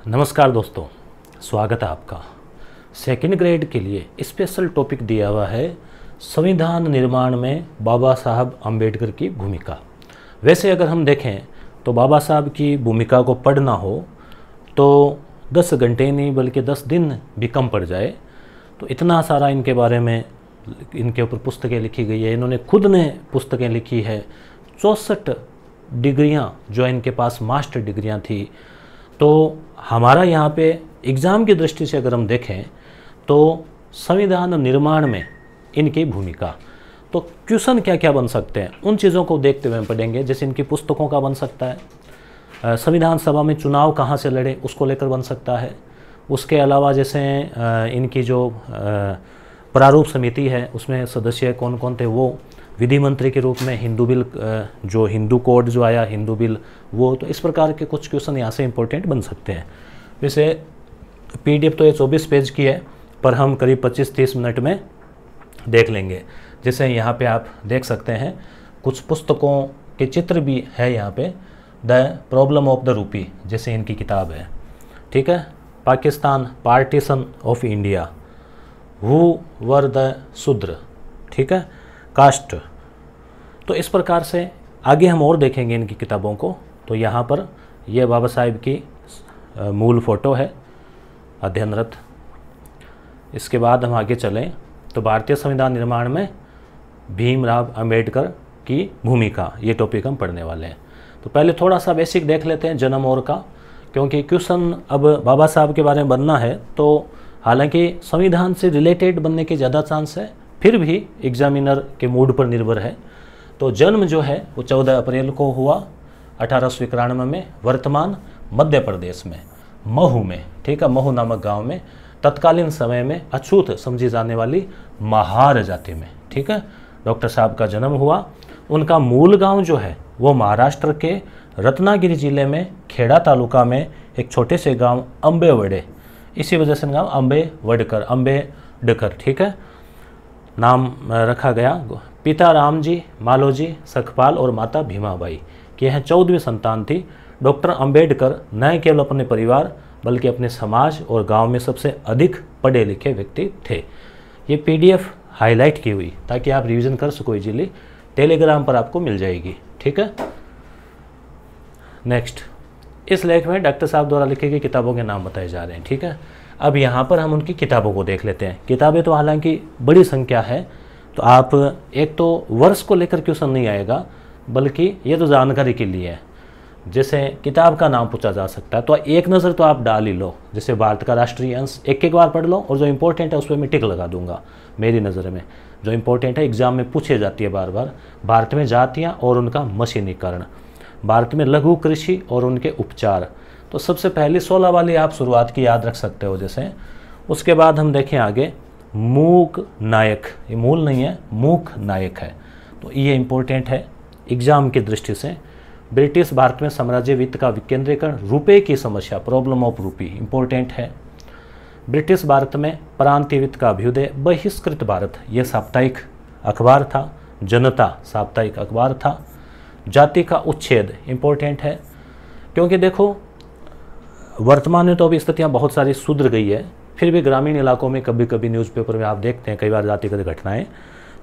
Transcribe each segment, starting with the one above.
नमस्कार दोस्तों, स्वागत है आपका। सेकंड ग्रेड के लिए स्पेशल टॉपिक दिया हुआ है संविधान निर्माण में बाबा साहब अम्बेडकर की भूमिका। वैसे अगर हम देखें तो बाबा साहब की भूमिका को पढ़ना हो तो 10 घंटे नहीं बल्कि 10 दिन भी कम पड़ जाए। तो इतना सारा इनके बारे में इनके ऊपर पुस्तकें लिखी गई है। इन्होंने खुद ने पुस्तकें लिखी है। 64 डिग्रियाँ जो इनके पास मास्टर डिग्रियाँ थी। तो हमारा यहाँ पे एग्ज़ाम की दृष्टि से अगर हम देखें तो संविधान निर्माण में इनकी भूमिका, तो क्वेश्चन क्या क्या बन सकते हैं उन चीज़ों को देखते हुए हम पढ़ेंगे। जैसे इनकी पुस्तकों का बन सकता है, संविधान सभा में चुनाव कहाँ से लड़े उसको लेकर बन सकता है। उसके अलावा जैसे इनकी जो प्रारूप समिति है उसमें सदस्य कौन कौन थे, वो विधि मंत्री के रूप में हिंदू बिल, जो हिंदू कोड जो आया हिंदू बिल, वो तो इस प्रकार के कुछ क्वेश्चन यहाँ से इंपॉर्टेंट बन सकते हैं। वैसे पीडीएफ तो ये 24 पेज की है, पर हम करीब 25-30 मिनट में देख लेंगे। जैसे यहाँ पे आप देख सकते हैं कुछ पुस्तकों के चित्र भी है यहाँ पे। The problem of the rupee जैसे इनकी किताब है, ठीक है। Pakistan partition of India, who were the शूद्र, ठीक है, कास्ट। तो इस प्रकार से आगे हम और देखेंगे इनकी किताबों को। तो यहाँ पर यह बाबा साहेब की मूल फ़ोटो है अध्ययनरत। इसके बाद हम आगे चलें तो भारतीय संविधान निर्माण में भीमराव अंबेडकर की भूमिका, ये टॉपिक हम पढ़ने वाले हैं। तो पहले थोड़ा सा बेसिक देख लेते हैं जन्म और का, क्योंकि क्वेश्चन अब बाबा साहब के बारे में बनना है। तो हालांकि संविधान से रिलेटेड बनने के ज़्यादा चांस है, फिर भी एग्जामिनर के मूड पर निर्भर है। तो जन्म जो है वो 14 अप्रैल को हुआ 1891 में, वर्तमान मध्य प्रदेश में महू में, ठीक है, महू नामक गांव में, तत्कालीन समय में अछूत समझी जाने वाली महार जाति में, ठीक है, डॉक्टर साहब का जन्म हुआ। उनका मूल गांव जो है वो महाराष्ट्र के रत्नागिरी जिले में खेड़ा तालुका में एक छोटे से गांव अम्बेवडे, इसी वजह से गांव अम्बेडकर, ठीक है, नाम रखा गया। पिता रामजी, मालोजी, सखपाल और माता भीमाबाई की यह 14वीं संतान थी। डॉक्टर अंबेडकर न केवल अपने परिवार बल्कि अपने समाज और गांव में सबसे अधिक पढ़े लिखे व्यक्ति थे। ये पीडीएफ हाईलाइट की हुई ताकि आप रिवीजन कर सको इजीली, टेलीग्राम पर आपको मिल जाएगी, ठीक है। नेक्स्ट, इस लेख में डॉक्टर साहब द्वारा लिखी गई किताबों के नाम बताए जा रहे हैं, ठीक है। अब यहाँ पर हम उनकी किताबों को देख लेते हैं। किताबें तो हालांकि बड़ी संख्या है, तो आप एक तो वर्ष को लेकर क्वेश्चन नहीं आएगा, बल्कि ये तो जानकारी के लिए है। जैसे किताब का नाम पूछा जा सकता है तो एक नज़र तो आप डाल ही लो। जैसे भारत का राष्ट्रीय अंश एक बार पढ़ लो, और जो इंपॉर्टेंट है उस पर मैं टिक लगा दूंगा मेरी नज़र में। जो इंपॉर्टेंट है एग्जाम में पूछे जाती है बार बार, भारत में जातियाँ और उनका मशीनीकरण, भारत में लघु कृषि और उनके उपचार। तो सबसे पहले 16 वाली आप शुरुआत की याद रख सकते हो जैसे। उसके बाद हम देखें आगे, मूक नायक, ये मूल नहीं है, मूक नायक है, तो ये इंपॉर्टेंट है एग्जाम की दृष्टि से। ब्रिटिश भारत में साम्राज्य वित्त का विकेंद्रीकरण, रुपए की समस्या, प्रॉब्लम ऑफ रूपी, इंपॉर्टेंट है। ब्रिटिश भारत में प्रांतीय वित्त का अभ्युदय, बहिष्कृत भारत, यह साप्ताहिक अखबार था, जनता साप्ताहिक अखबार था। जाति का उच्छेद इंपॉर्टेंट है, क्योंकि देखो वर्तमान में तो अभी स्थितियाँ बहुत सारी सुधर गई है, फिर भी ग्रामीण इलाकों में कभी कभी न्यूज़पेपर में आप देखते हैं कई बार जातिगत घटनाएं।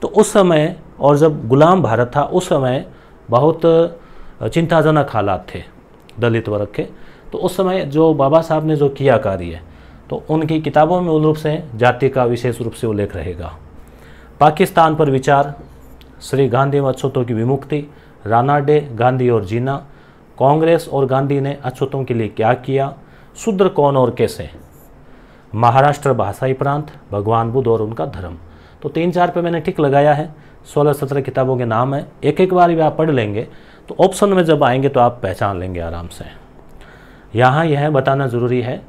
तो उस समय, और जब गुलाम भारत था उस समय बहुत चिंताजनक हालात थे दलित वर्ग के। तो उस समय जो बाबा साहब ने जो किया कार्य, तो उनकी किताबों में मूल रूप से जाति का विशेष रूप से उल्लेख रहेगा। पाकिस्तान पर विचार, श्री गांधी व अछूतों की विमुक्ति, राणा डे, गांधी और जीना, कांग्रेस और गांधी ने अछूतों के लिए क्या किया, शूद्र कौन और कैसे, महाराष्ट्र भाषाई प्रांत, भगवान बुद्ध और उनका धर्म। तो 3-4 पे मैंने टिक लगाया है। 16-17 किताबों के नाम है, एक बार भी आप पढ़ लेंगे तो ऑप्शन में जब आएंगे तो आप पहचान लेंगे आराम से। यहाँ यह बताना ज़रूरी है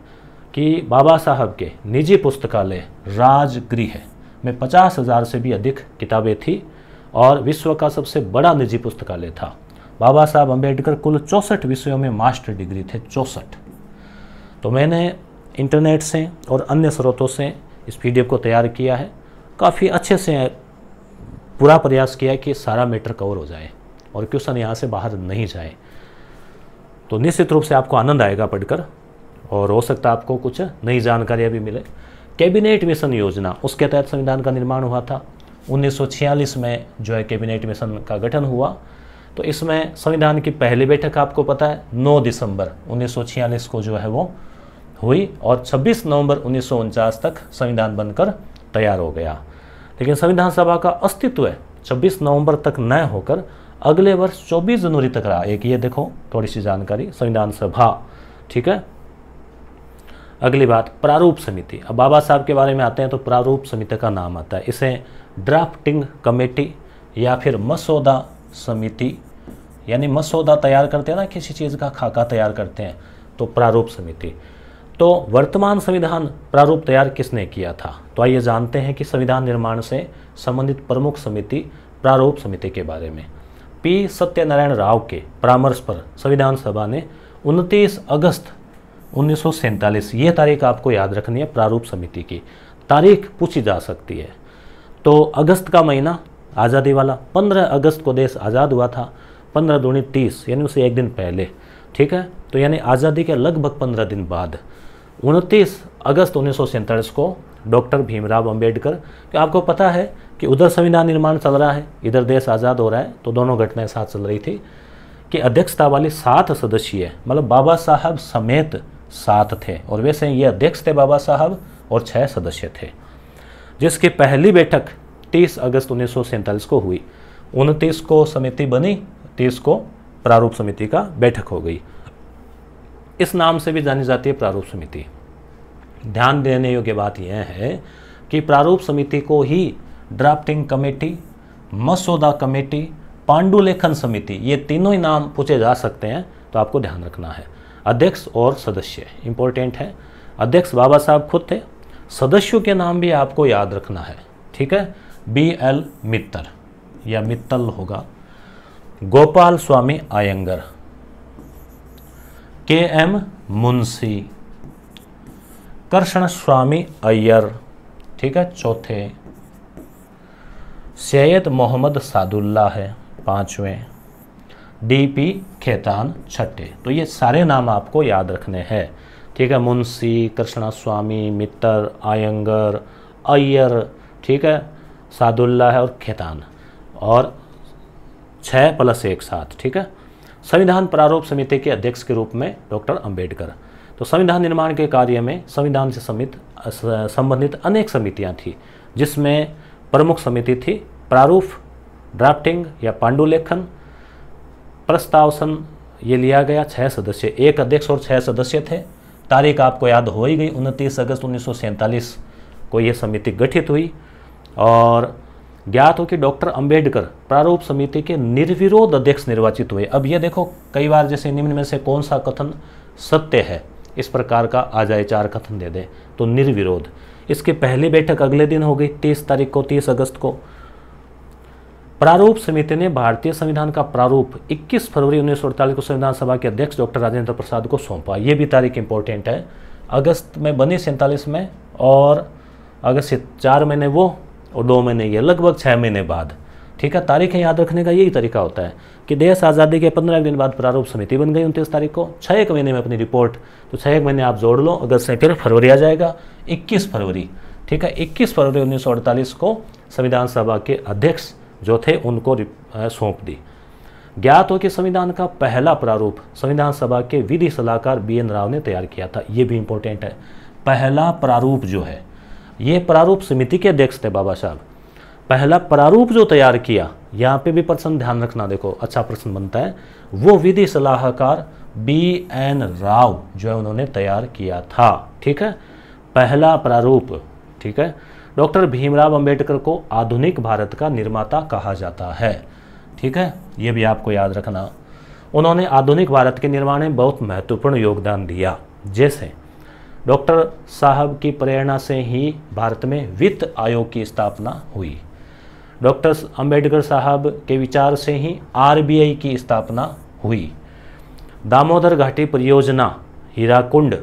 कि बाबा साहब के निजी पुस्तकालय राजगृह में 50,000 से भी अधिक किताबें थी और विश्व का सबसे बड़ा निजी पुस्तकालय था। बाबा साहब अम्बेडकर कुल 64 विषयों में मास्टर डिग्री थे, 64। तो मैंने इंटरनेट से और अन्य स्रोतों से इस पीडीएफ को तैयार किया है। काफ़ी अच्छे से पूरा प्रयास किया है कि सारा मैटर कवर हो जाए और क्वेश्चन यहाँ से बाहर नहीं जाए। तो निश्चित रूप से आपको आनंद आएगा पढ़कर। और हो सकता है आपको कुछ नई जानकारियाँ भी मिले। कैबिनेट मिशन योजना, उसके तहत संविधान का निर्माण हुआ था। 1946 में जो है कैबिनेट मिशन का गठन हुआ। तो इसमें संविधान की पहली बैठक आपको पता है 9 दिसंबर 1946 को जो है वो हुई और 26 नवंबर 1949 तक संविधान बनकर तैयार हो गया। लेकिन संविधान सभा का अस्तित्व 26 नवंबर तक न होकर अगले वर्ष 24 जनवरी तक रहा। एक ये देखो थोड़ी सी जानकारी संविधान सभा, ठीक है। अगली बात प्रारूप समिति। अब बाबा साहब के बारे में आते हैं तो प्रारूप समिति का नाम आता है। इसे ड्राफ्टिंग कमेटी या फिर मसौदा समिति, यानी मसौदा तैयार करते हैं ना, किसी चीज़ का खाका तैयार करते हैं, तो प्रारूप समिति। तो वर्तमान संविधान प्रारूप तैयार किसने किया था? तो आइए जानते हैं कि संविधान निर्माण से संबंधित प्रमुख समिति प्रारूप समिति के बारे में। पी सत्यनारायण राव के परामर्श पर संविधान सभा ने 29 अगस्त 1947, ये तारीख आपको याद रखनी है, प्रारूप समिति की तारीख पूछी जा सकती है। तो अगस्त का महीना आज़ादी वाला, 15 अगस्त को देश आज़ाद हुआ था, 15 दूनी 30, यानी उसे एक दिन पहले, ठीक है। तो यानी आज़ादी के लगभग 15 दिन बाद 29 अगस्त 1947 को डॉक्टर भीमराव अंबेडकर, कि आपको पता है कि उधर संविधान निर्माण चल रहा है, इधर देश आज़ाद हो रहा है, तो दोनों घटनाएं साथ चल रही थी, कि अध्यक्षता वाली 7 सदस्यीय, मतलब बाबा साहब समेत 7 थे, और वैसे ये अध्यक्ष थे बाबा साहब और 6 सदस्य थे, जिसकी पहली बैठक 30 अगस्त 1947 को हुई। 29 को समिति बनी, 30 को प्रारूप समिति का बैठक हो गई। इस नाम से भी जानी जाती है प्रारूप समिति। ध्यान देने योग्य बात यह है कि प्रारूप समिति को ही ड्राफ्टिंग कमेटी, मसौदा कमेटी, पांडुलेखन समिति, ये तीनों ही नाम पूछे जा सकते हैं, तो आपको ध्यान रखना है। अध्यक्ष और सदस्य इंपॉर्टेंट है। अध्यक्ष बाबा साहब खुद थे, सदस्यों के नाम भी आपको याद रखना है, ठीक है। BL मित्तर या मित्तल होगा, गोपाल स्वामी आयंगर, KM मुंशी, कृष्ण स्वामी अय्यर, ठीक है, चौथे। सैयद मोहम्मद सादुल्ला है 5वें, DP खेतान 6ठे। तो ये सारे नाम आपको याद रखने हैं, ठीक है। मुंशी, कृष्णा स्वामी, मित्तर, आयंगर, अय्यर, ठीक है, सादुल्ला है और खेतान, और 6 + 1 7, ठीक है। संविधान प्रारूप समिति के अध्यक्ष के रूप में डॉक्टर अंबेडकर। तो संविधान निर्माण के कार्य में संविधान से संबंधित अनेक समितियां थी, जिसमें प्रमुख समिति थी प्रारूप, ड्राफ्टिंग या पांडुलेखन, प्रस्तावसन, ये लिया गया 6 सदस्य, एक अध्यक्ष और 6 सदस्य थे। तारीख आपको याद हो ही गई, 29 अगस्त 1947 को ये समिति गठित हुई। और ज्ञात हो कि डॉक्टर अंबेडकर प्रारूप समिति के निर्विरोध अध्यक्ष निर्वाचित हुए। अब ये देखो कई बार जैसे निम्न में से कौन सा कथन सत्य है, इस प्रकार का आ जाए 4 कथन दे दे, तो निर्विरोध। इसकी पहली बैठक अगले दिन हो गई 30 तारीख को, 30 अगस्त को। प्रारूप समिति ने भारतीय संविधान का प्रारूप 21 फरवरी 1948 को संविधान सभा के अध्यक्ष डॉक्टर राजेंद्र प्रसाद को सौंपा। ये भी तारीख इंपॉर्टेंट है। अगस्त में बनी 47 में, और अगस्त से 4 महीने वो और 2 महीने ये, लगभग 6 महीने बाद, ठीक है। तारीखें याद रखने का यही तरीका होता है कि देश आज़ादी के 15 दिन बाद प्रारूप समिति बन गई 29 तारीख को, 6 महीने में अपनी रिपोर्ट, तो 6 महीने आप जोड़ लो, अगस्त से फिर फरवरी आ जाएगा, 21 फरवरी, ठीक है। 21 फरवरी 1948 को संविधान सभा के अध्यक्ष जो थे उनको सौंप दी। ज्ञात हो कि संविधान का पहला प्रारूप संविधान सभा के विधि सलाहकार BN राव ने तैयार किया था। ये भी इंपॉर्टेंट है। पहला प्रारूप जो है, ये प्रारूप समिति के अध्यक्ष थे बाबा साहब। पहला प्रारूप जो तैयार किया, यहाँ पे भी प्रश्न ध्यान रखना, देखो अच्छा प्रश्न बनता है, वो विधि सलाहकार BN राव जो है उन्होंने तैयार किया था, ठीक है। पहला प्रारूप, ठीक है। डॉक्टर भीमराव अंबेडकर को आधुनिक भारत का निर्माता कहा जाता है, ठीक है, ये भी आपको याद रखना। उन्होंने आधुनिक भारत के निर्माण में बहुत महत्वपूर्ण योगदान दिया। जैसे डॉक्टर साहब की प्रेरणा से ही भारत में वित्त आयोग की स्थापना हुई, डॉक्टर अंबेडकर साहब के विचार से ही RBI की स्थापना हुई, दामोदर घाटी परियोजना, हीराकुंड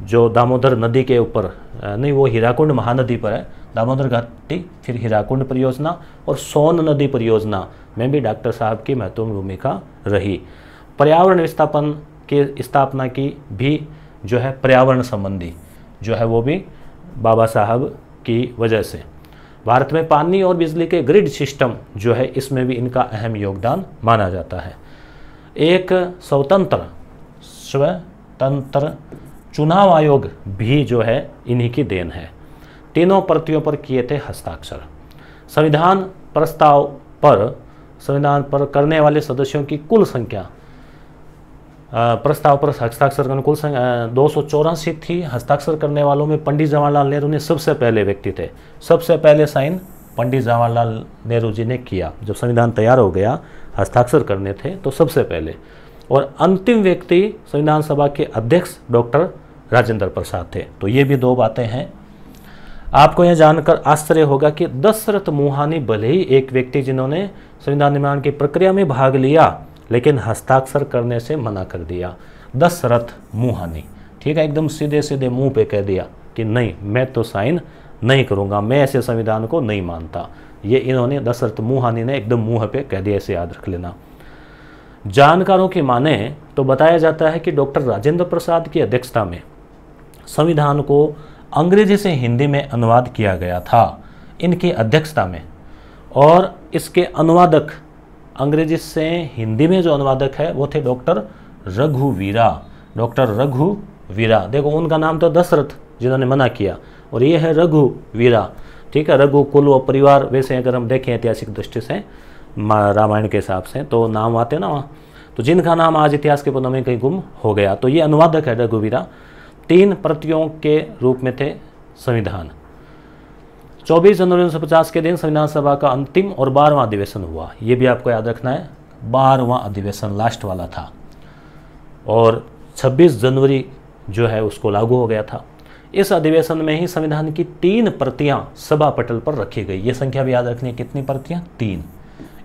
जो दामोदर नदी के ऊपर नहीं, वो हीराकुंड महानदी पर है, दामोदर घाटी, फिर हीराकुंड परियोजना और सोन नदी परियोजना में भी डॉक्टर साहब की महत्वपूर्ण भूमिका रही। पर्यावरण विस्थापन की स्थापना की भी जो है पर्यावरण संबंधी जो है वो भी बाबा साहब की वजह से। भारत में पानी और बिजली के ग्रिड सिस्टम जो है इसमें भी इनका अहम योगदान माना जाता है। एक स्वतंत्र चुनाव आयोग भी जो है इन्हीं की देन है। तीनों प्रतियों पर किए थे हस्ताक्षर। संविधान पर करने वाले सदस्यों की कुल संख्या, प्रस्ताव पर हस्ताक्षर करने कुल संख्या 284 थी। हस्ताक्षर करने वालों में पंडित जवाहरलाल नेहरू ने सबसे पहले व्यक्ति थे। सबसे पहले साइन पंडित जवाहरलाल नेहरू जी ने किया। जब संविधान तैयार हो गया, हस्ताक्षर करने थे तो सबसे पहले। और अंतिम व्यक्ति संविधान सभा के अध्यक्ष डॉक्टर राजेंद्र प्रसाद थे। तो ये भी दो बातें हैं। आपको यह जानकर आश्चर्य होगा कि दशरथ मोहानी भले ही एक व्यक्ति जिन्होंने संविधान निर्माण की प्रक्रिया में भाग लिया लेकिन हस्ताक्षर करने से मना कर दिया। दशरथ मोहानी, ठीक है, एकदम सीधे सीधे मुंह पे कह दिया कि नहीं, मैं तो साइन नहीं करूंगा, मैं ऐसे संविधान को नहीं मानता। ये इन्होंने दशरथ मोहानी ने एकदम मुंह पे कह दिया, इसे याद रख लेना। जानकारों की माने तो बताया जाता है कि डॉक्टर राजेंद्र प्रसाद की अध्यक्षता में संविधान को अंग्रेजी से हिंदी में अनुवाद किया गया था, इनकी अध्यक्षता में। और इसके अनुवादक, अंग्रेजी से हिंदी में जो अनुवादक है वो थे डॉक्टर रघुवीरा। डॉक्टर रघुवीरा, देखो उनका नाम तो दशरथ जिन्होंने मना किया, और ये है रघुवीरा, ठीक है। रघु कुल व परिवार, वैसे अगर हम देखें ऐतिहासिक दृष्टि से रामायण के हिसाब से तो नाम आते हैं ना वहाँ, तो जिनका नाम आज इतिहास के पन्नों में कहीं गुम हो गया। तो ये अनुवादक है रघुवीरा। 3 प्रतियों के रूप में थे संविधान। 24 जनवरी 1950 के दिन संविधान सभा का अंतिम और 12वां अधिवेशन हुआ। ये भी आपको याद रखना है, 12वां अधिवेशन लास्ट वाला था। और 26 जनवरी जो है उसको लागू हो गया था। इस अधिवेशन में ही संविधान की 3 प्रतियां सभा पटल पर रखी गई। ये संख्या भी याद रखनी है, कितनी प्रतियां? 3।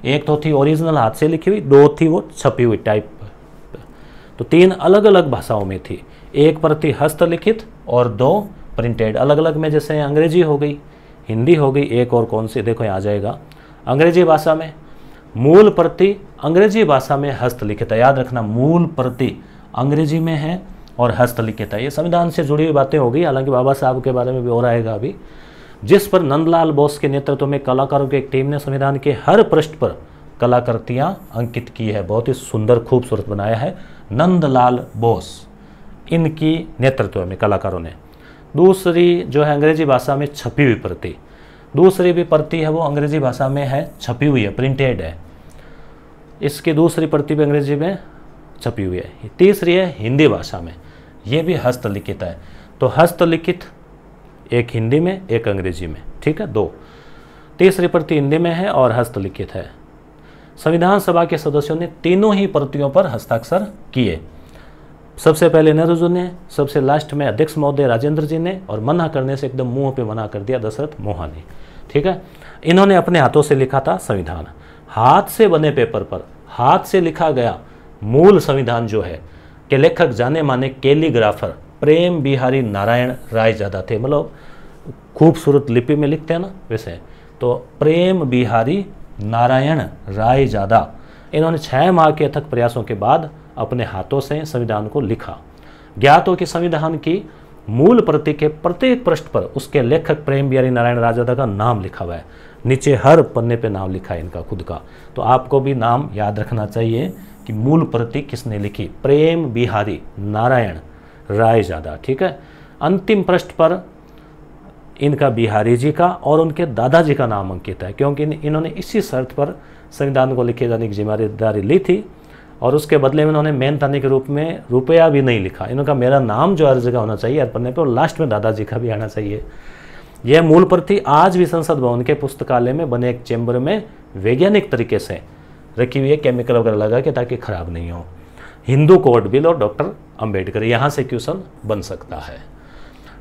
एक तो थी ओरिजिनल हाथ से लिखी हुई, 2 थी वो छपी हुई टाइप। तो 3 अलग अलग भाषाओं में थी। एक प्रति हस्तलिखित और 2 प्रिंटेड। अलग अलग में जैसे अंग्रेजी हो गई, हिंदी हो गई, एक और कौन सी देखो यहाँ आ जाएगा, अंग्रेजी भाषा में। मूल प्रति अंग्रेजी भाषा में हस्तलिखित है, याद रखना, मूल प्रति अंग्रेजी में है और हस्तलिखित है। ये संविधान से जुड़ी हुई बातें हो गई, हालांकि बाबा साहब के बारे में भी और आएगा अभी। जिस पर नंदलाल बोस के नेतृत्व में कलाकारों की एक टीम ने संविधान के हर पृष्ठ पर कलाकृतियां अंकित की है। बहुत ही सुंदर खूबसूरत बनाया है नंदलाल बोस, इनकी नेतृत्व में कलाकारों ने। दूसरी जो है अंग्रेजी भाषा में छपी हुई प्रति, दूसरी भी प्रति है वो अंग्रेजी भाषा में है, छपी हुई है, प्रिंटेड है। इसकी दूसरी प्रति भी अंग्रेजी में छपी हुई है। तीसरी है हिंदी भाषा में, ये भी हस्तलिखित है। तो हस्तलिखित एक हिंदी में, एक अंग्रेजी में, ठीक है, 2। तीसरी प्रति हिंदी में है और हस्तलिखित है। संविधान सभा के सदस्यों ने तीनों ही प्रतियों पर हस्ताक्षर किए। सबसे पहले नेहरू जी ने, सबसे लास्ट में अध्यक्ष महोदय राजेंद्र जी ने, और मना करने से एकदम मुंह पे मना कर दिया दशरथ मोहानी, ठीक है। इन्होंने अपने हाथों से लिखा था संविधान। हाथ से बने पेपर पर हाथ से लिखा गया मूल संविधान जो है के लेखक जाने माने कैलीग्राफर प्रेम बिहारी नारायण रायजादा थे। मतलब खूबसूरत लिपि में लिखते हैं ना वैसे, तो प्रेम बिहारी नारायण रायजादा, इन्होंने 6 माह के अथक प्रयासों के बाद अपने हाथों से संविधान को लिखा। ज्ञात हो कि संविधान की मूल प्रति के प्रत्येक पृष्ठ पर उसके लेखक प्रेम बिहारी नारायण रायजादा का नाम लिखा हुआ है। नीचे हर पन्ने पे नाम लिखा है इनका खुद का। तो आपको भी नाम याद रखना चाहिए कि मूल प्रति किसने लिखी, प्रेम बिहारी नारायण रायजादा, ठीक है। अंतिम पृष्ठ पर इनका बिहारी जी का और उनके दादाजी का नाम अंकित है, क्योंकि इन्होंने इसी शर्त पर संविधान को लिखे जाने की जिम्मेदारी ली थी, और उसके बदले में उन्होंने मेहनतानी के रूप में रुपया भी नहीं लिखा। इनका मेरा नाम जो हर जगह होना चाहिए, हर पन्ने पे, और लास्ट में दादाजी का भी आना चाहिए। यह मूल प्रति आज भी संसद भवन के पुस्तकालय में बने एक चैम्बर में वैज्ञानिक तरीके से रखी हुई है, केमिकल वगैरह लगा के, ताकि खराब नहीं हो। हिंदू कोड बिल और डॉक्टर अंबेडकर, यहाँ से क्वेश्चन बन सकता है।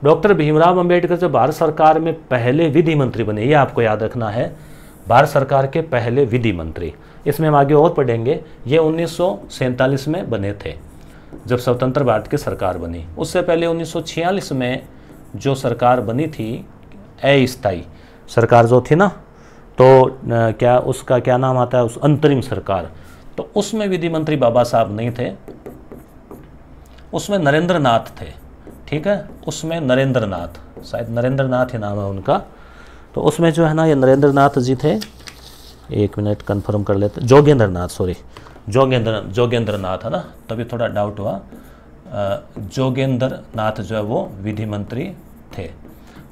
डॉक्टर भीमराव अंबेडकर जब भारत सरकार में पहले विधि मंत्री बने, ये आपको याद रखना है, भारत सरकार के पहले विधि मंत्री। इसमें हम आगे और पढ़ेंगे। ये 1947 में बने थे जब स्वतंत्र भारत की सरकार बनी। उससे पहले 1946 में जो सरकार बनी थी, अस्थायी सरकार जो थी ना, तो क्या उसका क्या नाम आता है, उस अंतरिम सरकार, तो उसमें विधि मंत्री बाबा साहब नहीं थे, उसमें नरेंद्र नाथ थे। ठीक है, उसमें नरेंद्र नाथ, शायद नरेंद्र नाथ ही नाम है उनका, तो उसमें जो है ना ये नरेंद्र नाथ जी थे, एक मिनट कंफर्म कर लेते, जोगेंद्र नाथ, सॉरी जोगेंद्र नाथ है ना, तभी थोड़ा डाउट हुआ। जोगेंद्र नाथ जो है वो विधि मंत्री थे।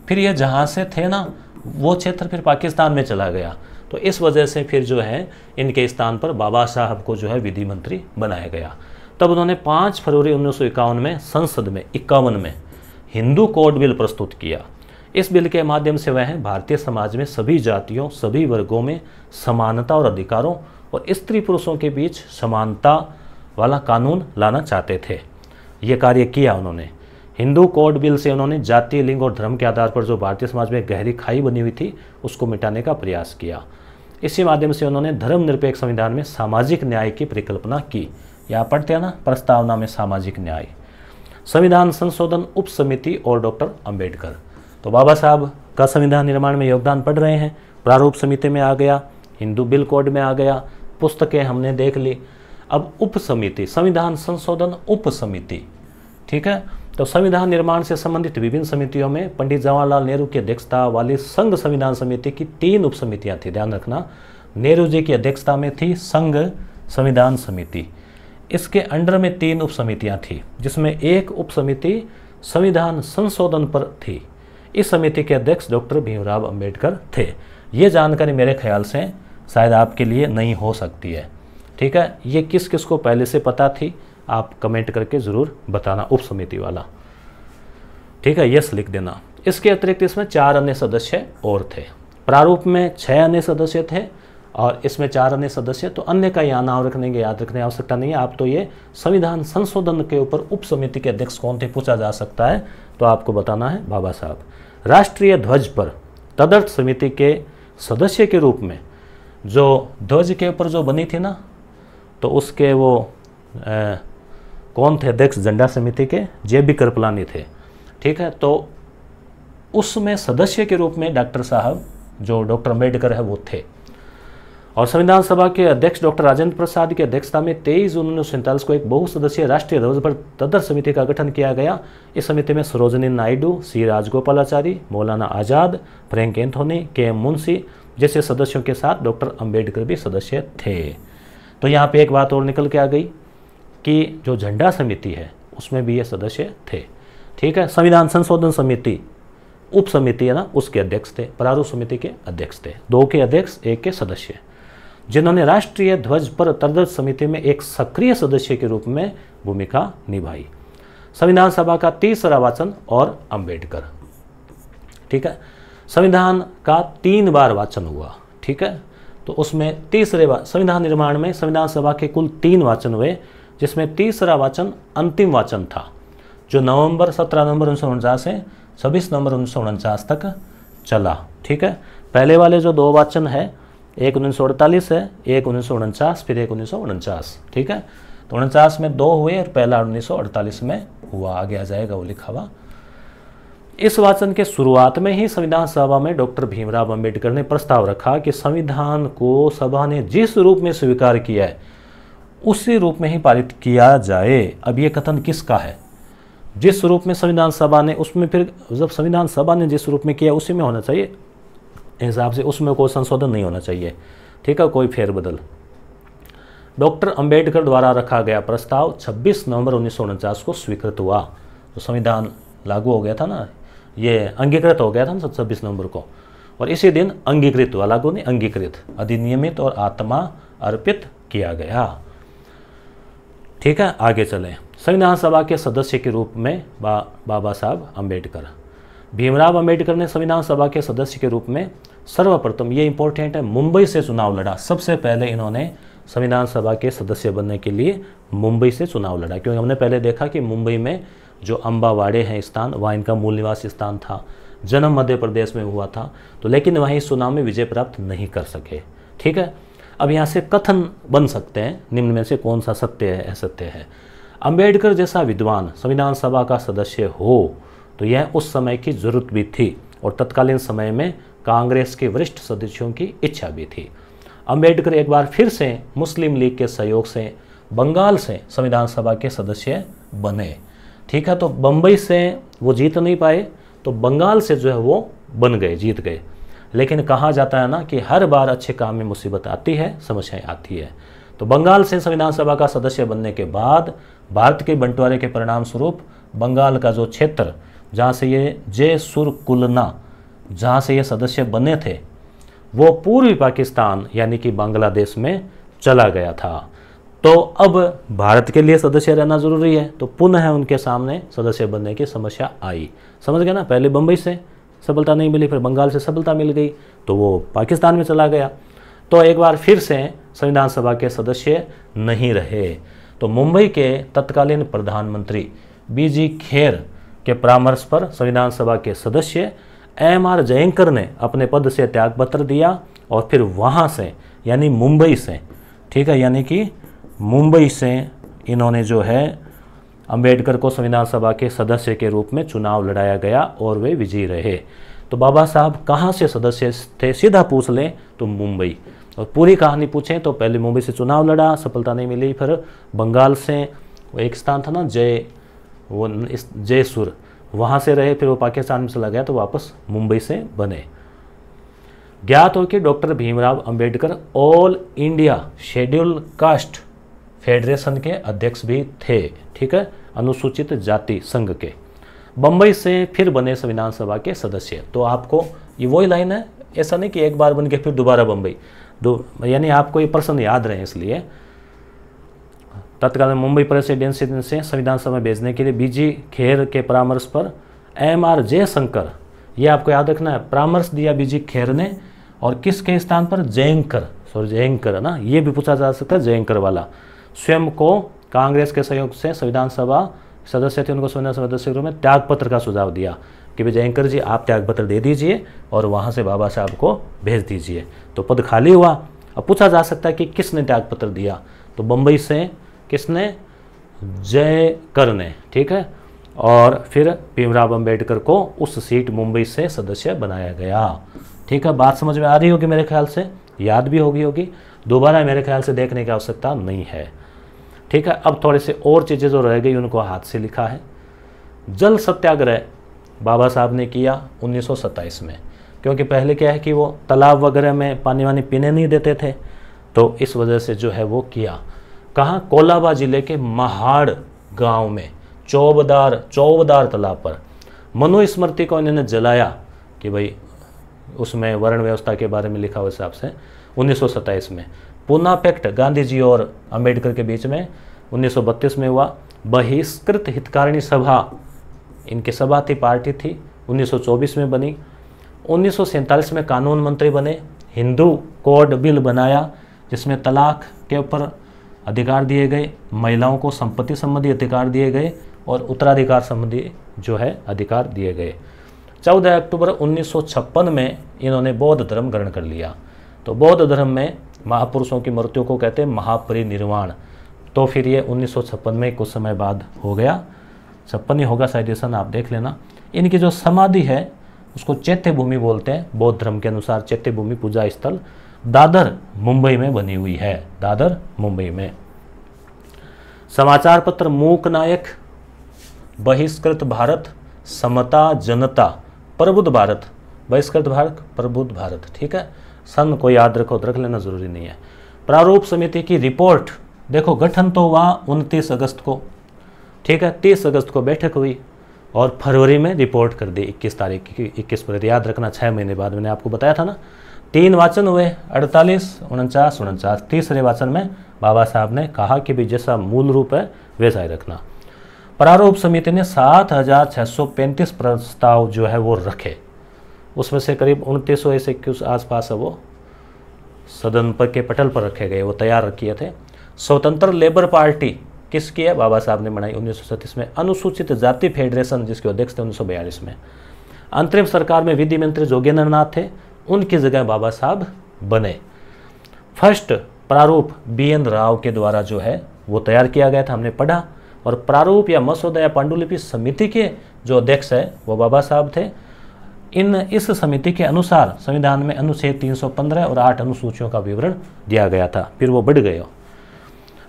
फिर ये जहाँ से थे ना वो क्षेत्र फिर पाकिस्तान में चला गया, तो इस वजह से फिर जो है इनके स्थान पर बाबा साहब को जो है विधि मंत्री बनाया गया। तब उन्होंने 5 फरवरी 1951 में संसद में 51 में हिंदू कोड बिल प्रस्तुत किया। इस बिल के माध्यम से वह भारतीय समाज में सभी जातियों, सभी वर्गों में समानता और अधिकारों और स्त्री पुरुषों के बीच समानता वाला कानून लाना चाहते थे। ये कार्य किया उन्होंने। हिंदू कोड बिल से उन्होंने जातीय, लिंग और धर्म के आधार पर जो भारतीय समाज में गहरी खाई बनी हुई थी उसको मिटाने का प्रयास किया। इसी माध्यम से उन्होंने धर्मनिरपेक्ष संविधान में सामाजिक न्याय की परिकल्पना की। यहाँ पढ़ते हैं ना, प्रस्तावना में सामाजिक न्याय। संविधान संशोधन उप समिति और डॉक्टर अंबेडकर, तो बाबा साहब का संविधान निर्माण में योगदान पढ़ रहे हैं। प्रारूप समिति में आ गया, हिंदू बिल कोड में आ गया, पुस्तकें हमने देख ली। अब उप समिति, संविधान संशोधन उप समिति, ठीक है। तो संविधान निर्माण से संबंधित विभिन्न समितियों में पंडित जवाहरलाल नेहरू की अध्यक्षता वाली संघ संविधान समिति की 3 उप समितियाँ थी, ध्यान रखना। नेहरू जी की अध्यक्षता में थी संघ संविधान समिति, इसके अंडर में 3 उप समितियाँ थी, जिसमें एक उप समिति संविधान संशोधन पर थी। इस समिति के अध्यक्ष डॉक्टर भीमराव अंबेडकर थे। ये जानकारी मेरे ख्याल से शायद आपके लिए नहीं हो सकती है, ठीक है। ये किस किस को पहले से पता थी आप कमेंट करके ज़रूर बताना, उप समिति वाला, ठीक है, यस लिख देना। इसके अतिरिक्त इसमें 4 अन्य सदस्य और थे। प्रारूप में 6 अन्य सदस्य थे और इसमें 4 अन्य सदस्य, तो अन्य का यहाँ नाम रखने की याद रखने की आवश्यकता नहीं है। आप तो ये संविधान संशोधन के ऊपर उप समिति के अध्यक्ष कौन थे पूछा जा सकता है, तो आपको बताना है बाबा साहब। राष्ट्रीय ध्वज पर तदर्थ समिति के सदस्य के रूप में जो ध्वज के ऊपर जो बनी थी ना, तो उसके वो कौन थे अध्यक्ष झंडा समिति के, JB कृपलानी थे, ठीक है। तो उसमें सदस्य के रूप में डॉक्टर साहब जो डॉक्टर अंबेडकर है वो थे। और संविधान सभा के अध्यक्ष डॉक्टर राजेंद्र प्रसाद की अध्यक्षता में 23 जून 1947 को एक बहुसदस्यीय राष्ट्रीय ध्वज पर तदर्थ समिति का गठन किया गया। इस समिति में सरोजिनी नायडू, C राजगोपालाचारी, मौलाना आज़ाद, फ्रैंक एंथोनी, KM मुंशी जैसे सदस्यों के साथ डॉक्टर अंबेडकर भी सदस्य थे। तो यहाँ पे एक बात और निकल के आ गई कि जो झंडा समिति है उसमें भी ये सदस्य थे, ठीक है। संविधान संशोधन समिति उप समिति है ना, उसके अध्यक्ष थे। प्रारूप समिति के अध्यक्ष थे, 2 के अध्यक्ष, 1 के सदस्य, जिन्होंने राष्ट्रीय ध्वज पर तदर्थ समिति में एक सक्रिय सदस्य के रूप में भूमिका निभाई। संविधान सभा का 30वां वाचन और अंबेडकर, ठीक है। संविधान का 3 बार वाचन हुआ, ठीक है। तो उसमें तीसरे संविधान निर्माण में संविधान सभा के कुल 3 वाचन हुए, जिसमें तीसरा वाचन अंतिम वाचन था, जो 17 नवंबर 1949 से 26 नवंबर 1949 तक चला, ठीक है। पहले वाले जो 2 वाचन है, एक 1948 है, एक 1949, फिर एक 1949, ठीक है। तो 49 में 2 हुए और पहला 1948 में हुआ, आगे आ जाएगा वो लिखा हुआ। इस वाचन के शुरुआत में ही संविधान सभा में डॉक्टर भीमराव अंबेडकर ने प्रस्ताव रखा कि संविधान को सभा ने जिस रूप में स्वीकार किया है उसी रूप में ही पारित किया जाए। अब ये कथन किसका है? जिस रूप में संविधान सभा ने, उसमें फिर जब संविधान सभा ने जिस रूप में किया उसी में होना चाहिए हिसाब से, उसमें कोई संशोधन नहीं होना चाहिए, ठीक है, कोई फेरबदल। डॉक्टर अंबेडकर द्वारा रखा गया प्रस्ताव 26 नवंबर 1949 को स्वीकृत हुआ। तो संविधान लागू हो गया था ना, ये अंगीकृत हो गया था ना 26 नवंबर को, और इसी दिन अंगीकृत हुआ, लागू नहीं अंगीकृत, अधिनियमित और आत्मा अर्पित किया गया, ठीक है। आगे चलें। संविधान सभा के सदस्य के रूप में बाबा साहब अंबेडकर, भीमराव अंबेडकर ने संविधान सभा के सदस्य के रूप में सर्वप्रथम, ये इंपॉर्टेंट है, मुंबई से चुनाव लड़ा। सबसे पहले इन्होंने संविधान सभा के सदस्य बनने के लिए मुंबई से चुनाव लड़ा, क्योंकि हमने पहले देखा कि मुंबई में जो अम्बावाड़े हैं स्थान, वहाँ इनका मूल निवास स्थान था, जन्म मध्य प्रदेश में हुआ था, तो लेकिन वहीं इस चुनाव में विजय प्राप्त नहीं कर सके, ठीक है। अब यहाँ से कथन बन सकते हैं, निम्न में से कौन सा सत्य है, असत्य है। अंबेडकर जैसा विद्वान संविधान सभा का सदस्य हो तो यह उस समय की जरूरत भी थी और तत्कालीन समय में कांग्रेस के वरिष्ठ सदस्यों की इच्छा भी थी। अंबेडकर एक बार फिर से मुस्लिम लीग के सहयोग से बंगाल से संविधान सभा के सदस्य बने, ठीक है। तो बम्बई से वो जीत नहीं पाए, तो बंगाल से जो है वो बन गए, जीत गए। लेकिन कहा जाता है ना कि हर बार अच्छे काम में मुसीबत आती है, समस्याएं आती है। तो बंगाल से संविधान सभा का सदस्य बनने के बाद भारत के बंटवारे के परिणाम स्वरूप बंगाल का जो क्षेत्र जहाँ से ये जयसुरकुलना, जहाँ से ये सदस्य बने थे, वो पूर्वी पाकिस्तान यानी कि बांग्लादेश में चला गया था। तो अब भारत के लिए सदस्य रहना जरूरी है, तो पुनः उनके सामने सदस्य बनने की समस्या आई। समझ गए ना, पहले बम्बई से सफलता नहीं मिली, फिर बंगाल से सफलता मिल गई, तो वो पाकिस्तान में चला गया। तो एक बार फिर से संविधान सभा के सदस्य नहीं रहे। तो मुंबई के तत्कालीन प्रधानमंत्री बीजी खेर के परामर्श पर संविधान सभा के सदस्य एम.आर. जयंकर ने अपने पद से त्यागपत्र दिया और फिर वहाँ से यानी मुंबई से, ठीक है, यानी कि मुंबई से इन्होंने जो है अंबेडकर को संविधान सभा के सदस्य के रूप में चुनाव लड़ाया गया और वे विजयी रहे। तो बाबा साहब कहाँ से सदस्य थे, सीधा पूछ लें तो मुंबई। और पूरी कहानी पूछें तो पहले मुंबई से चुनाव लड़ा, सफलता नहीं मिली, फिर बंगाल से वो एक स्थान था ना जयसुर, वहाँ से रहे, फिर वो पाकिस्तान में चला गया, तो वापस मुंबई से बने। ज्ञात हो कि doctor Bhimrao Ambedkar all India schedule caste federation के अध्यक्ष भी थे, ठीक है, अनुसूचित जाति संघ के। बम्बई से फिर बने संविधान सभा के सदस्य। तो आपको ये वही लाइन है, ऐसा नहीं कि एक बार बन के फिर दोबारा बम्बई, यानी आपको ये प्रश्न याद रहे, इसलिए तत्कालीन मुंबई प्रेसिडेंसी से संविधान सभा भेजने के लिए बीजी खेर के परामर्श पर एम.आर. जयशंकर, ये आपको याद रखना है, परामर्श दिया बीजी खेर ने, और किसके स्थान पर, जयंकर है ना, ये भी पूछा जा सकता है, जयंकर वाला। स्वयं को कांग्रेस के सहयोग से संविधान सभा सदस्य थे, उनको संविधान सभा सदस्य के रूप में त्यागपत्र का सुझाव दिया कि भाई जयंकर जी आप त्यागपत्र दे दीजिए और वहाँ से बाबा साहब को भेज दीजिए। तो पद खाली हुआ। अब पूछा जा सकता है कि किसने त्यागपत्र दिया, तो बम्बई से किसने, जयकर ने, ठीक है, और फिर भीमराव अंबेडकर को उस सीट मुंबई से सदस्य बनाया गया। ठीक है, बात समझ में आ रही होगी मेरे ख्याल से, याद भी होगी, दोबारा मेरे ख्याल से देखने की आवश्यकता नहीं है। ठीक है, अब थोड़े से और चीज़ें जो रह गई उनको हाथ से लिखा है। जल सत्याग्रह बाबा साहब ने किया 1927 में, क्योंकि पहले क्या है कि वो तालाब वगैरह में पानी वानी पीने नहीं देते थे, तो इस वजह से जो है वो किया। कहाँ, कोलाबा जिले के महाड़ गांव में चौबदार तालाब पर मनुस्मृति को इन्होंने जलाया कि भाई उसमें वर्ण व्यवस्था के बारे में लिखा हुआ हिसाब से 1927 में। पूना पैक्ट गांधी जी और अंबेडकर के बीच में 1932 में हुआ। बहिष्कृत हितकारिणी सभा, इनकी सभा थी, पार्टी थी, 1924 में बनी। 1947 में कानून मंत्री बने। हिंदू कोड बिल बनाया जिसमें तलाक के ऊपर अधिकार दिए गए, महिलाओं को संपत्ति संबंधी अधिकार दिए गए और उत्तराधिकार संबंधी जो है अधिकार दिए गए। 14 अक्टूबर 1956 में इन्होंने बौद्ध धर्म ग्रहण कर लिया। तो बौद्ध धर्म में महापुरुषों की मृत्यु को कहते हैं महापरिनिर्वाण। तो फिर ये 1956 में कुछ समय बाद हो गया, 56 ही होगा शायद, ऐसा आप देख लेना। इनकी जो समाधि है उसको चैत्य भूमि बोलते हैं, बौद्ध धर्म के अनुसार चैत्य भूमि पूजा स्थल दादर मुंबई में बनी हुई है, दादर मुंबई में। समाचार पत्र मूक नायक, बहिष्कृत भारत, समता जनता, प्रबुद्ध भारत, बहिष्कृत भारत, प्रबुद्ध भारत। ठीक है, सन को याद रखो, रख लेना जरूरी नहीं है। प्रारूप समिति की रिपोर्ट देखो, गठन तो हुआ 29 अगस्त को, ठीक है, 30 अगस्त को बैठक हुई और फरवरी में रिपोर्ट कर दी 21 तारीख की, 21 फरवरी, याद रखना 6 महीने बाद, मैंने आपको बताया था ना। 3 वाचन हुए, 48, 49, तीसरे वाचन में बाबा साहब ने कहा कि भी जैसा मूल रूप है वैसा ही रखना। प्रारूप समिति ने 7635 प्रस्ताव जो है वो रखे, उसमें से करीब 2900 ऐसे के आसपास है वो सदन पर के पटल पर रखे गए, वो तैयार किए थे। स्वतंत्र लेबर पार्टी किसकी है, बाबा साहब ने बनाई 1937 में। अनुसूचित जाति फेडरेशन जिसके अध्यक्ष थे 1942 में। अंतरिम सरकार में विधि मंत्री जोगेंद्र नाथ थे, उनकी जगह बाबा साहब बने। फर्स्ट प्रारूप BN राव के द्वारा जो है वो तैयार किया गया था, हमने पढ़ा। और प्रारूप या मसौदा या पांडुलिपि समिति के जो अध्यक्ष है वो बाबा साहब थे। इस समिति के अनुसार संविधान में अनुच्छेद 315 और 8 अनुसूचियों का विवरण दिया गया था, फिर वो बढ़ गए।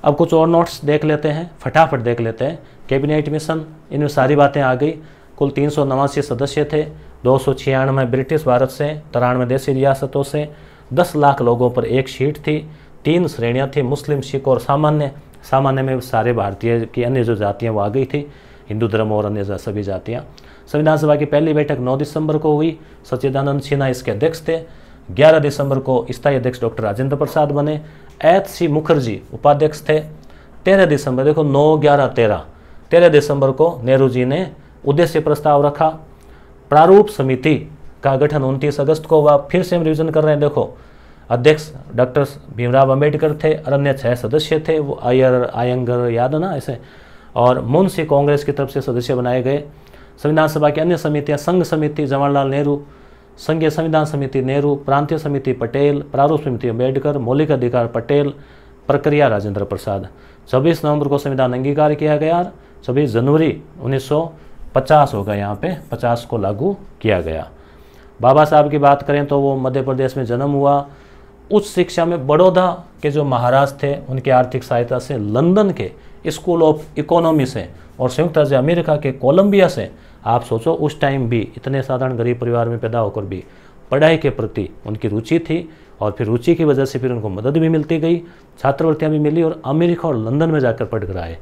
अब कुछ और नोट्स देख लेते हैं, फटाफट देख लेते हैं। कैबिनेट मिशन, इनमें सारी बातें आ गई। कुल 389 सदस्य थे, 296 ब्रिटिश भारत से, 93 देसी रियासतों से, 10 लाख लोगों पर एक सीट थी, 3 श्रेणियां थी, मुस्लिम, सिख और सामान्य। सामान्य में सारे भारतीय की अन्य जो जातियाँ वो आ गई थी, हिंदू धर्म और अन्य सभी जातियाँ। संविधान सभा की पहली बैठक 9 दिसंबर को हुई, सच्चिदानंद सिन्हा इसके अध्यक्ष थे। 11 दिसंबर को स्थायी अध्यक्ष डॉक्टर राजेंद्र प्रसाद बने, एच.सी. मुखर्जी उपाध्यक्ष थे। 13 दिसंबर, देखो 9, 11, 13 दिसंबर को नेहरू जी ने उद्देश्य प्रस्ताव रखा। प्रारूप समिति का गठन 29 अगस्त को हुआ। फिर से हम रिविजन कर रहे हैं, देखो अध्यक्ष डॉक्टर भीमराव अंबेडकर थे और अन्य 6 सदस्य थे, वो आयंगर याद है ना ऐसे, और मुंशी कांग्रेस की तरफ से सदस्य बनाए गए। संविधान सभा की अन्य समितियां, संघ समिति जवाहरलाल नेहरू, संघीय संविधान समिति नेहरू, प्रांतीय समिति पटेल, प्रारूप समिति अंबेडकर, मौलिक अधिकार पटेल, प्रक्रिया राजेंद्र प्रसाद। 26 नवंबर को संविधान अंगीकार किया गया, 26 जनवरी 1950 होगा, यहाँ पे 50 को लागू किया गया। बाबा साहब की बात करें तो वो मध्य प्रदेश में जन्म हुआ। उच्च शिक्षा में बड़ौदा के जो महाराज थे उनकी आर्थिक सहायता से, लंदन के स्कूल ऑफ इकोनॉमी से और संयुक्त राज्य अमेरिका के कोलंबिया से, आप सोचो उस टाइम भी इतने साधारण गरीब परिवार में पैदा होकर भी पढ़ाई के प्रति उनकी रुचि थी, और फिर रुचि की वजह से फिर उनको मदद भी मिलती गई, छात्रवृत्तियाँ भी मिली और अमेरिका और लंदन में जाकर पढ़ कर आए।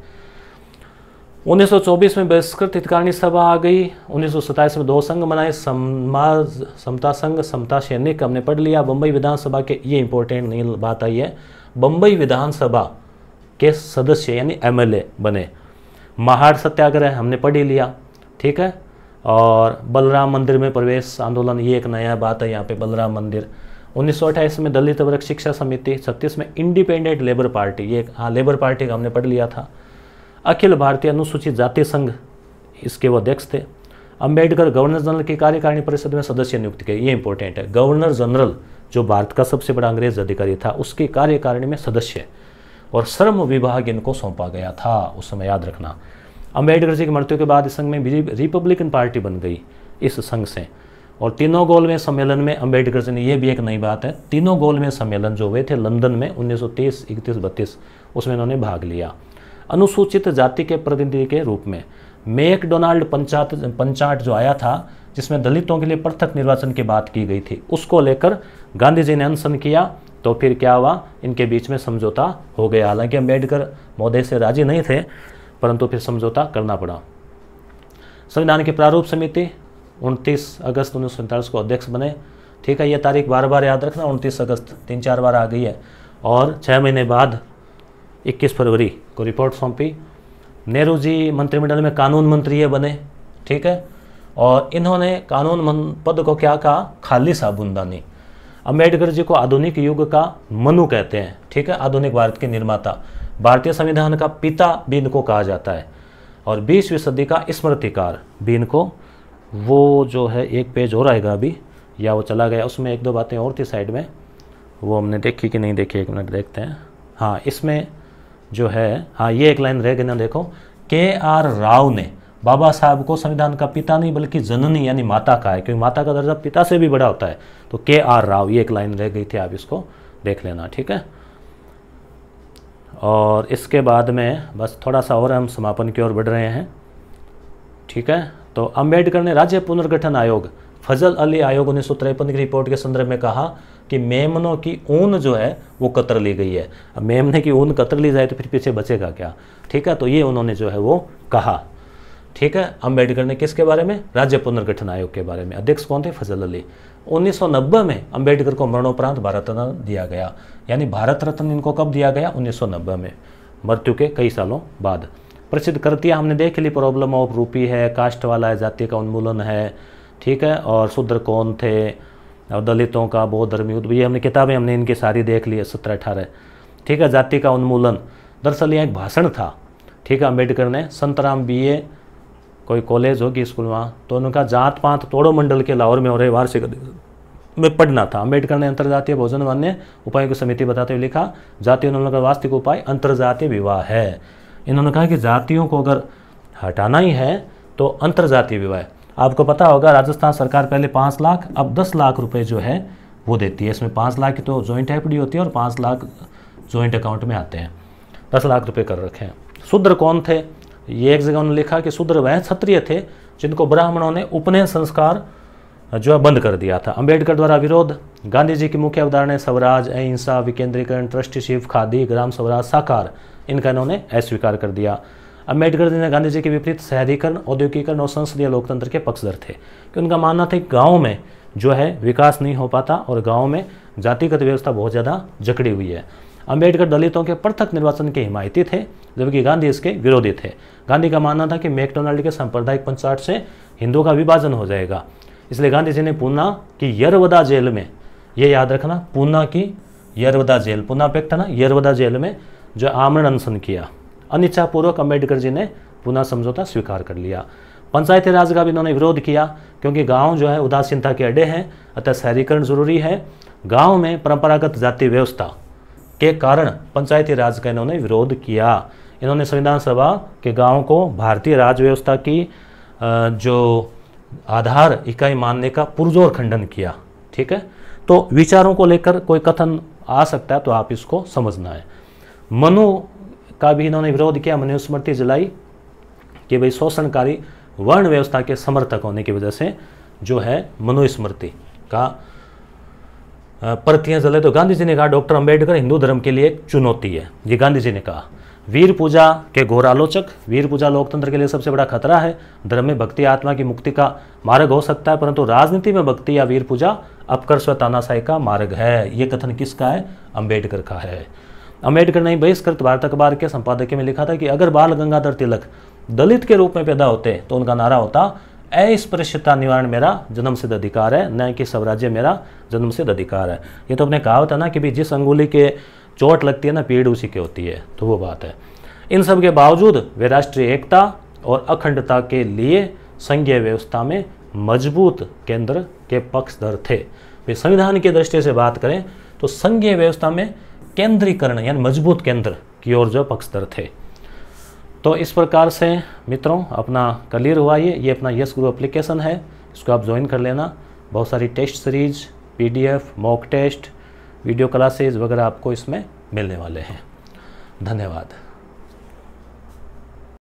1924 में बहिष्कृत हितकारिणी सभा आ गई। 1927 में 2 संघ बनाए, समाज समता संघ, समता सैनिक, हमने पढ़ लिया। बम्बई विधानसभा के, ये इंपॉर्टेंट नहीं बात आई है, बम्बई विधानसभा के सदस्य यानी एमएलए बने। महाड़ सत्याग्रह हमने पढ़ ही लिया, ठीक है। और बलराम मंदिर में प्रवेश आंदोलन, ये एक नया बात है यहाँ पे, बलराम मंदिर। 1928 में दलित वर्ग शिक्षा समिति, 36 में इंडिपेंडेंट लेबर पार्टी, ये हाँ लेबर पार्टी का हमने पढ़ लिया था। अखिल भारतीय अनुसूचित जाति संघ, इसके वो अध्यक्ष थे। अंबेडकर गवर्नर जनरल की कार्यकारिणी परिषद में सदस्य नियुक्त किए, ये इंपॉर्टेंट है। गवर्नर जनरल जो भारत का सबसे बड़ा अंग्रेज अधिकारी था, उसकी कार्यकारिणी में सदस्य, और श्रम विभाग इनको सौंपा गया था उस समय, याद रखना। अंबेडकर जी की मृत्यु के बाद इस संघ में रिपब्लिकन पार्टी बन गई इस संघ से। और तीनों गोलमेज सम्मेलन में अंबेडकर जी ने, ये भी एक नई बात है, तीनों गोलमेज सम्मेलन जो हुए थे लंदन में 1930, 31, 32, उसमें इन्होंने भाग लिया। अनुसूचित जाति के प्रतिनिधि के रूप में मैकडोनाल्ड पंचाट जो आया था, जिसमें दलितों के लिए पृथक निर्वाचन की बात की गई थी, उसको लेकर गांधी जी ने अनशन किया, तो फिर क्या हुआ, इनके बीच में समझौता हो गया। हालांकि अम्बेडकर महोदय से राजी नहीं थे, परंतु फिर समझौता करना पड़ा। संविधान की प्रारूप समिति 29 अगस्त 1947 को अध्यक्ष बने, ठीक है। ये तारीख बार बार याद रखना, 29 अगस्त 3-4 बार आ गई है। और 6 महीने बाद 21 फरवरी को रिपोर्ट सौंपी। नेहरू जी मंत्रिमंडल में कानून मंत्री बने, ठीक है। और इन्होंने कानून पद को क्या कहा, खाली साबुनदानी। अंबेडकर जी को आधुनिक युग का मनु कहते हैं, ठीक है, आधुनिक भारत के निर्माता। भारतीय संविधान का पिता भी इनको कहा जाता है, और 20वीं सदी का स्मृतिकार भी इनको, वो जो है एक पेज और आएगा अभी, या वो चला गया, उसमें 1-2 बातें और थी साइड में, वो हमने देखी कि नहीं देखी, 1 मिनट देखते हैं। हाँ, इसमें जो है, हाँ ये एक लाइन रह गई ना, देखो, के.आर. राव ने बाबा साहब को संविधान का पिता नहीं बल्कि जननी यानी माता का है, क्योंकि माता का दर्जा पिता से भी बड़ा होता है। तो के.आर. राव, ये एक लाइन रह गई थी, आप इसको देख लेना, ठीक है। और इसके बाद में बस थोड़ा सा और हम समापन की ओर बढ़ रहे हैं, ठीक है। तो अंबेडकर ने राज्य पुनर्गठन आयोग, फजल अली आयोग 1953 की रिपोर्ट के संदर्भ में कहा कि मेमनों की ऊन जो है वो कतर ली गई है। अब मेमने की ऊन कतर ली जाए तो फिर पीछे बचेगा क्या, ठीक है। तो ये उन्होंने जो है वो कहा, ठीक है। अंबेडकर ने किसके बारे में, राज्य पुनर्गठन आयोग के बारे में। अध्यक्ष कौन थे, फजल अली। 1990 में अंबेडकर को मरणोपरांत भारत रत्न दिया गया, यानी भारत रत्न इनको कब दिया गया, 1990 में, मृत्यु के कई सालों बाद। प्रसिद्ध कृतियाँ हमने देख ली, प्रॉब्लम ऑफ रूपी है, कास्ट वाला है, जाति का उन्मूलन है, ठीक है, और शूद्र कौन थे, और दलितों का बौद्ध धर्म युद्ध, ये हमने किताबें हमने इनकी सारी देख ली है, 17-18, ठीक है। जाति का उन्मूलन, दरअसल यह एक भाषण था, ठीक है। अंबेडकर ने संतराम BA कोई कॉलेज होगी स्कूल वहाँ, तो उनका जात पात तोड़ो मंडल के लाहौर में हो रहे वार्षिक में पढ़ना था। अंबेडकर ने अंतर्जातीय भोजन वन्य उपायों की समिति बताते हुए लिखा, जातीय उन्मूलन का वास्तविक उपाय अंतर्जातीय विवाह है। इन्होंने कहा कि जातियों को अगर हटाना ही है तो अंतर्जातीय विवाह। आपको पता होगा राजस्थान सरकार पहले 5 लाख, अब 10 लाख रुपए जो है वो देती है। इसमें 5 लाख की तो जॉइंट एफडी होती है और 5 लाख जॉइंट अकाउंट में आते हैं, 10 लाख रुपए कर रखे हैं। शूद्र कौन थे, ये एक जगह उन्होंने लिखा कि शूद्र वह क्षत्रिय थे जिनको ब्राह्मणों ने उपनयन संस्कार जो है बंद कर दिया था। अंबेडकर द्वारा विरोध। गांधी जी की मुख्य अवधारणाएं स्वराज, अहिंसा, विकेंद्रीकरण, ट्रस्टीशिप, खादी, ग्राम स्वराज, साकार, इनका इन्होंने अस्वीकार कर दिया। अंबेडकर जी ने गांधी जी के विपरीत शहरीकरण, औद्योगिकरण और संसदीय लोकतंत्र के पक्षधर थे कि उनका मानना था कि गाँव में जो है विकास नहीं हो पाता और गाँव में जातिगत व्यवस्था बहुत ज़्यादा जकड़ी हुई है। अंबेडकर दलितों के पृथक निर्वाचन के हिमायती थे जबकि गांधी इसके विरोधी थे। गांधी का मानना था कि मैकडोनाल्ड के सांप्रदायिक पंचायत से हिंदुओं का विभाजन हो जाएगा, इसलिए गांधी जी ने पूना की यरवदा जेल में, ये याद रखना, पूना की यरवदा जेल, पूना पैक्ट था ना, यरवदा जेल में जो आमरण अनशन किया। अनिच्छापूर्वक अंबेडकर जी ने पूना समझौता स्वीकार कर लिया। पंचायती राज का भी इन्होंने विरोध किया क्योंकि गांव जो है उदासीनता के अड्डे हैं, अतः शहरीकरण जरूरी है। गांव में परंपरागत जाति व्यवस्था के कारण पंचायती राज का इन्होंने विरोध किया। इन्होंने संविधान सभा के गांव को भारतीय राज व्यवस्था की जो आधार इकाई मानने का पुरजोर खंडन किया। ठीक है, तो विचारों को लेकर कोई कथन आ सकता है तो आप इसको समझना है। मनु का भी इन्होंने विरोध किया, मनुस्मृति जलाई कि भाई शोषणकारी वर्ण व्यवस्था के समर्थक होने की वजह से जो है मनुस्मृति का प्रतियां जले। तो गांधी जी ने कहा डॉक्टर अंबेडकर हिंदू धर्म के लिए एक चुनौती है, ये गांधी जी ने कहा। वीर पूजा के घोर आलोचक, वीर पूजा लोकतंत्र के लिए सबसे बड़ा खतरा है। धर्म में भक्ति आत्मा की मुक्ति का मार्ग हो सकता है परंतु राजनीति में भक्ति या वीर पूजा अपकर्ष व तानाशाही का मार्ग है। ये कथन किसका है? अंबेडकर का है। अंबेडकर ने बहिष्कृत भारत अखबार के संपादकीय में लिखा था कि अगर बाल गंगाधर तिलक दलित के रूप में पैदा होते तो उनका नारा होता अस्पृश्यता निवारण मेरा जन्मसिद्ध अधिकार है, न कि स्वराज्य मेरा जन्मसिद्ध अधिकार है। ये तो अपने कहावत है ना कि भी जिस अंगुली के चोट लगती है ना पीड़ उसी की होती है, तो वो बात है। इन सब के बावजूद वे राष्ट्रीय एकता और अखंडता के लिए संघीय व्यवस्था में मजबूत केंद्र के पक्षधर थे। वे संविधान की दृष्टि से बात करें तो संघीय व्यवस्था में केंद्रीकरण यानी मजबूत केंद्र की ओर जो पक्षधर थे। तो इस प्रकार से मित्रों अपना क्लियर हुआ। ये अपना यस गुरु एप्लीकेशन है, इसको आप ज्वाइन कर लेना। बहुत सारी test series, PDF, mock test, video classes वगैरह आपको इसमें मिलने वाले हैं। धन्यवाद।